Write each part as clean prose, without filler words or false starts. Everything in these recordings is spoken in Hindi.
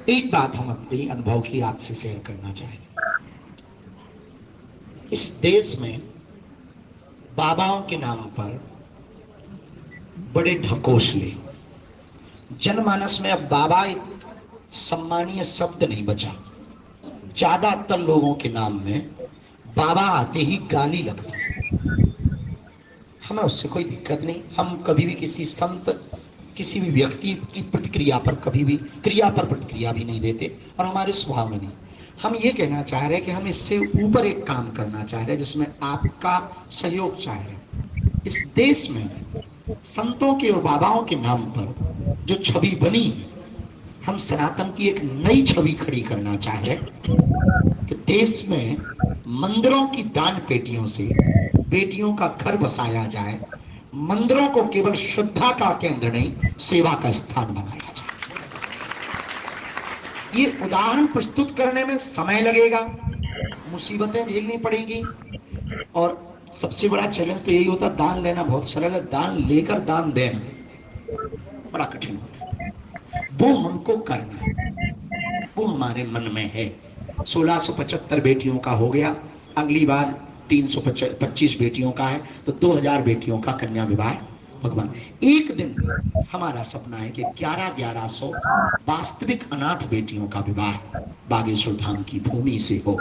एक बात हम अपने अनुभव की आपसे शेयर करना चाहेंगे। इस देश में बाबाओं के नाम पर बड़े ढकोसले, जनमानस में अब बाबा एक सम्मानीय शब्द नहीं बचा। ज्यादातर लोगों के नाम में बाबा आते ही गाली लगती है। हमें उससे कोई दिक्कत नहीं। हम कभी भी किसी संत, किसी भी व्यक्ति की प्रतिक्रिया पर कभी भी क्रिया पर प्रतिक्रिया भी नहीं देते और हमारे स्वभाव में नहीं। हम ये कहना चाह रहे हैं कि हम इससे ऊपर एक काम करना चाह रहे हैं जिसमें आपका सहयोग चाह रहे हैं। इस देश में संतों के और बाबाओं के नाम पर जो छवि बनी है, हम सनातन की एक नई छवि खड़ी करना चाह रहे हैं कि देश में मंदिरों की दान पेटियों से बेटियों का घर बसाया जाए। मंदिरों को केवल श्रद्धा का केंद्र नहीं, सेवा का स्थान बनाया जाए। ये उदाहरण प्रस्तुत करने में समय लगेगा, मुसीबतें झेलनी पड़ेगी और सबसे बड़ा चैलेंज तो यही होता है, दान लेना बहुत सरल है, दान लेकर दान देना बड़ा कठिन होता है। वो हमको करना, वो हमारे मन में है। 1675 बेटियों का हो गया, अगली बार 325 बेटियों का है तो 2000 बेटियों का कन्या विवाह। भगवान, एक दिन हमारा सपना है कि 1100 वास्तविक अनाथ बेटियों का विवाह बागेश्वर धाम की भूमि से हो।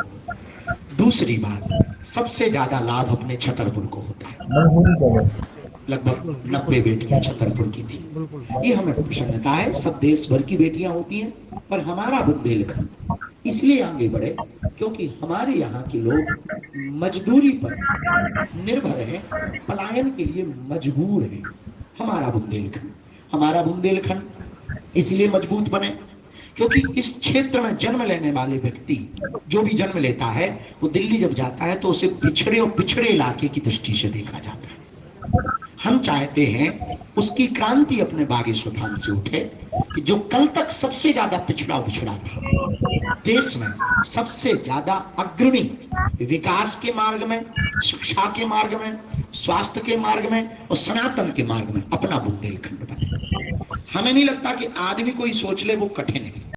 दूसरी बात, सबसे ज्यादा लाभ अपने छतरपुर को होता है। लगभग 90 बेटियां छतरपुर की थी। ये हमें प्रसन्नता है। सब देश भर की बेटियां होती हैं, पर हमारा बुंदेलखंड इसलिए आगे बढ़े क्योंकि हमारे यहाँ के लोग मजदूरी पर निर्भर हैं, पलायन के लिए मजबूर हैं। हमारा बुंदेलखंड इसलिए मजबूत बने क्योंकि इस क्षेत्र में जन्म लेने वाले व्यक्ति जो भी जन्म लेता है वो दिल्ली जब जाता है तो उसे पिछड़े और पिछड़े इलाके की दृष्टि से देखा जाता है। हम चाहते हैं उसकी क्रांति अपने बागेश्वर धाम से उठे कि जो कल तक सबसे ज्यादा पिछड़ा था, देश में सबसे ज्यादा अग्रणी विकास के मार्ग में, शिक्षा के मार्ग में, स्वास्थ्य के मार्ग में और सनातन के मार्ग में अपना बुंदेलखंड बने। हमें नहीं लगता कि आदमी कोई सोच ले वो कठिन है।